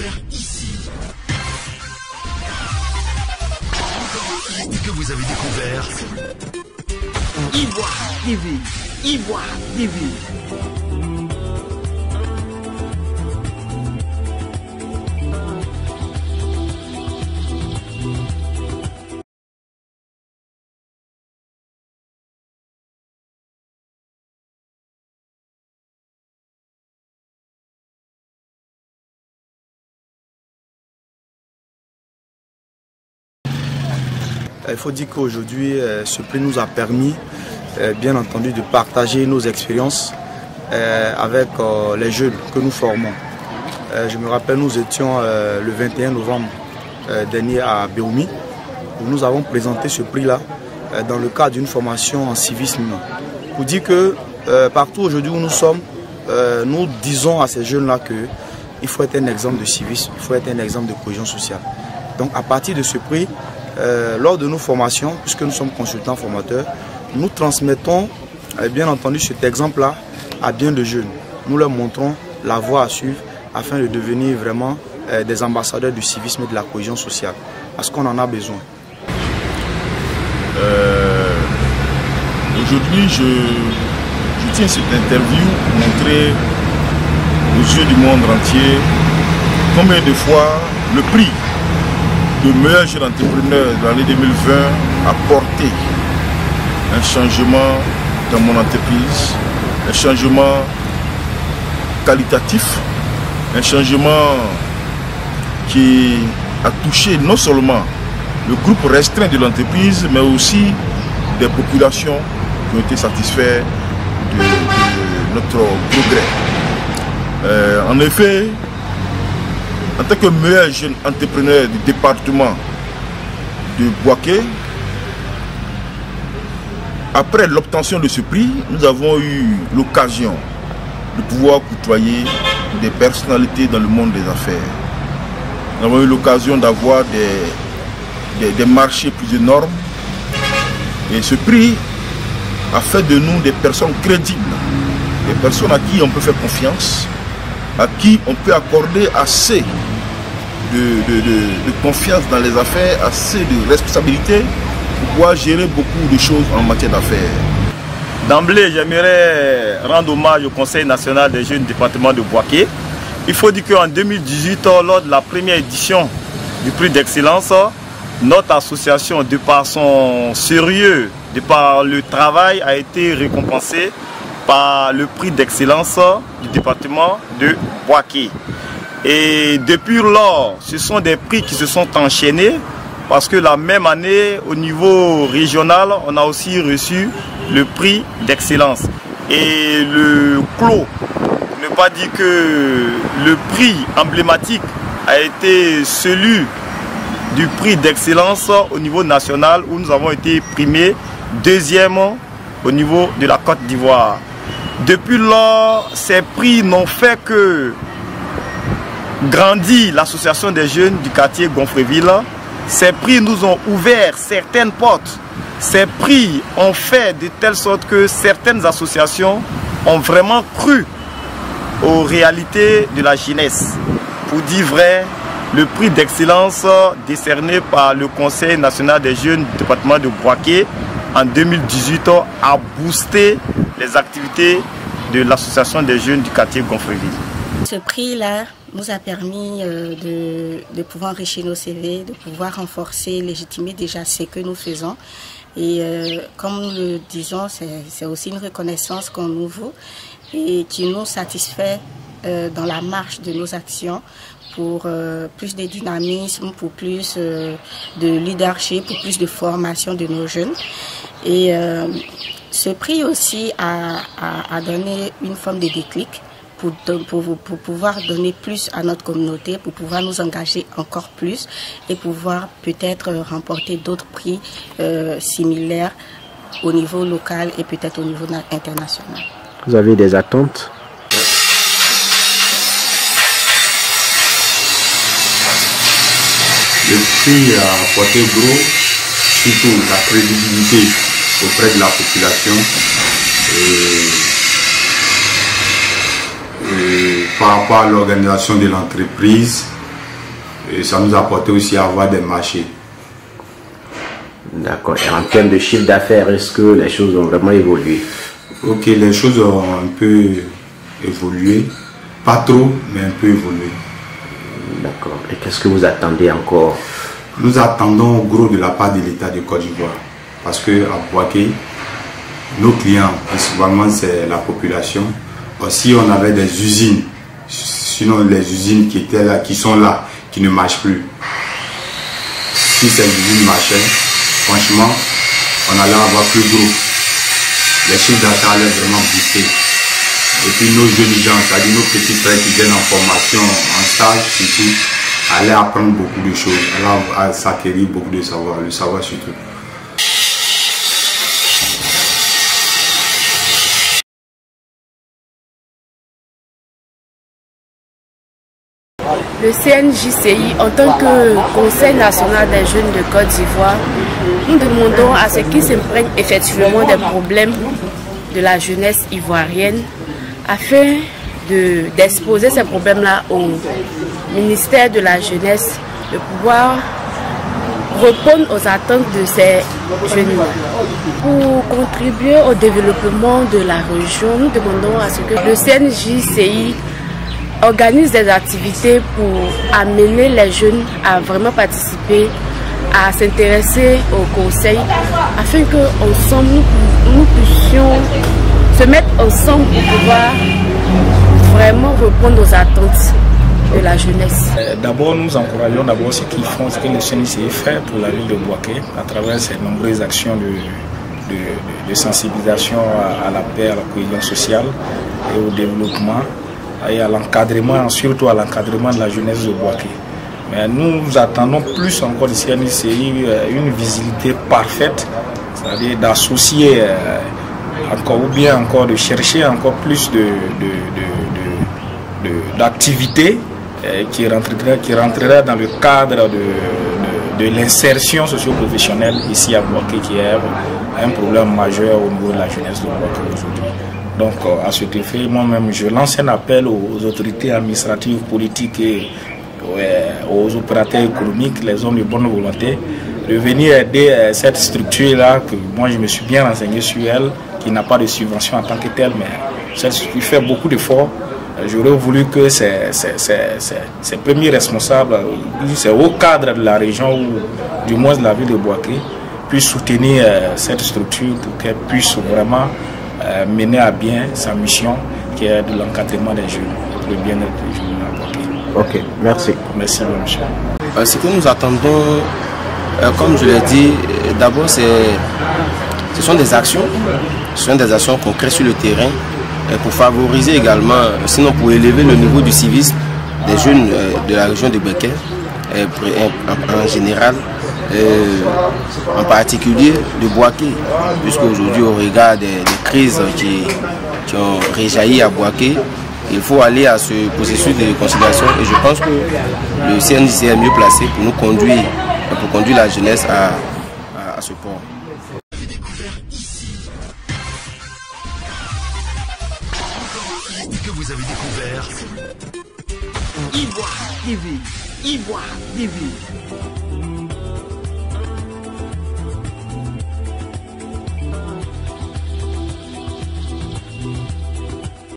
découvert ici. Que vous avez découvert Ivoire TV. Ivoire TV. Il faut dire qu'aujourd'hui, ce prix nous a permis, bien entendu, de partager nos expériences avec les jeunes que nous formons. Je me rappelle, nous étions le 21 novembre dernier à Béoumi, où nous avons présenté ce prix-là dans le cadre d'une formation en civisme. Pour dire que partout aujourd'hui où nous sommes, nous disons à ces jeunes-là qu'il faut être un exemple de civisme, il faut être un exemple de cohésion sociale. Donc à partir de ce prix, lors de nos formations, puisque nous sommes consultants formateurs, nous transmettons bien entendu cet exemple-là à bien de jeunes. Nous leur montrons la voie à suivre afin de devenir vraiment des ambassadeurs du civisme et de la cohésion sociale, parce qu'on en a besoin. Aujourd'hui, je tiens cette interview pour montrer aux yeux du monde entier combien de fois le prix de meilleur jeune entrepreneur de l'année 2020 a porté un changement dans mon entreprise, un changement qualitatif, un changement qui a touché non seulement le groupe restreint de l'entreprise, mais aussi des populations qui ont été satisfaites de notre progrès. En effet, en tant que meilleur jeune entrepreneur du département de Bouaké, après l'obtention de ce prix, nous avons eu l'occasion de pouvoir côtoyer des personnalités dans le monde des affaires. Nous avons eu l'occasion d'avoir des marchés plus énormes. Et ce prix a fait de nous des personnes crédibles, des personnes à qui on peut faire confiance, à qui on peut accorder assez de confiance dans les affaires, assez de responsabilité pour pouvoir gérer beaucoup de choses en matière d'affaires. D'emblée, j'aimerais rendre hommage au Conseil national des jeunes du département de Bouaké. Il faut dire qu'en 2018, lors de la première édition du prix d'excellence, notre association, de par son sérieux, de par le travail, a été récompensée par le prix d'excellence du département de Bouaké. Et depuis lors, ce sont des prix qui se sont enchaînés parce que la même année, au niveau régional, on a aussi reçu le prix d'excellence. Et le clos, pour ne pas dire que le prix emblématique a été celui du prix d'excellence au niveau national où nous avons été primés deuxième au niveau de la Côte d'Ivoire. Depuis lors, ces prix n'ont fait que grandir l'association des jeunes du quartier Gonfreville. Ces prix nous ont ouvert certaines portes. Ces prix ont fait de telle sorte que certaines associations ont vraiment cru aux réalités de la jeunesse. Pour dire vrai, le prix d'excellence décerné par le Conseil national des jeunes du département de Bouaké en 2018 a boosté les activités de l'association des jeunes du quartier Gonfreville. Ce prix-là nous a permis de pouvoir enrichir nos CV, de pouvoir renforcer, légitimer déjà ce que nous faisons. Et comme nous le disons, c'est aussi une reconnaissance qu'on nous vaut et qui nous satisfait dans la marche de nos actions pour plus de dynamisme, pour plus de leadership, pour plus de formation de nos jeunes. Et ce prix aussi a donné une forme de déclic pour pouvoir donner plus à notre communauté, pour pouvoir nous engager encore plus et pouvoir peut-être remporter d'autres prix similaires au niveau local et peut-être au niveau international. Vous avez des attentes? Le prix a apporté gros, surtout la crédibilité auprès de la population et par rapport à l'organisation de l'entreprise Et ça nous a apporté aussi à avoir des marchés. D'accord. Et en termes de chiffre d'affaires, est-ce que les choses ont vraiment évolué? Ok, les choses ont un peu évolué. Pas trop, mais un peu évolué. D'accord. Et qu'est-ce que vous attendez encore? Nous attendons gros de la part de l'État de Côte d'Ivoire. Parce qu'à Bouaké, nos clients, principalement c'est la population. Aussi on avait des usines. Sinon les usines qui étaient là, qui sont là, qui ne marchent plus. Si ces usines marchaient, franchement, on allait avoir plus gros. Les chiffres d'affaires allaient vraiment booster. Et puis nos jeunes gens, c'est-à-dire nos petits frères qui viennent en formation, en stage surtout, allaient apprendre beaucoup de choses, allaient s'acquérir beaucoup de savoir, le savoir surtout. Le CNJCI, en tant que Conseil national des jeunes de Côte d'Ivoire, nous demandons à ce qu'ils s'imprègnent effectivement des problèmes de la jeunesse ivoirienne afin d'exposer ces problèmes-là au ministère de la Jeunesse, de pouvoir répondre aux attentes de ces jeunes-là. Pour contribuer au développement de la région, nous demandons à ce que le CNJCI organise des activités pour amener les jeunes à vraiment participer, à s'intéresser au conseil, afin qu'ensemble nous puissions se mettre ensemble pour pouvoir vraiment répondre aux attentes de la jeunesse. D'abord, nous encourageons d'abord ce qu'ils font, ce que le CNJCI fait pour la ville de Bouaké à travers ces nombreuses actions de sensibilisation à la paix, à la cohésion sociale et au développement, et à l'encadrement, surtout à l'encadrement de la jeunesse de Bouaké. Mais nous attendons plus encore du CNJCI une visibilité parfaite, c'est-à-dire d'associer encore, ou bien encore de chercher encore plus d'activités qui rentrera dans le cadre de l'insertion socio-professionnelle ici à Bouaké, qui est un problème majeur au niveau de la jeunesse de Bouaké aujourd'hui. Donc à cet effet, moi-même, je lance un appel aux autorités administratives, politiques et aux opérateurs économiques, les hommes de bonne volonté, de venir aider cette structure-là, que moi je me suis bien renseigné sur elle, qui n'a pas de subvention en tant que telle, mais cette structure fait beaucoup d'efforts. J'aurais voulu que ces premiers responsables, ces hauts cadres de la région, ou du moins de la ville de Bouaké, puissent soutenir cette structure pour qu'elle puisse vraiment mener à bien sa mission, qui est de l'encadrement des jeunes, pour le bien-être des jeunes à Bouaké. Ok, merci. Merci, monsieur. Ce que nous attendons, comme je l'ai dit, d'abord ce sont des actions, concrètes sur le terrain, pour favoriser également, sinon pour élever le niveau du civisme des jeunes de la région de Bouaké, en général, en particulier de Bouaké, puisqu'aujourd'hui au regard des crises qui ont réjailli à Bouaké, il faut aller à ce processus de conciliation, et je pense que le CNJCI est mieux placé pour nous conduire, pour conduire la jeunesse à ce port. Que vous avez découvert Ivoire TV. Ivoire TV.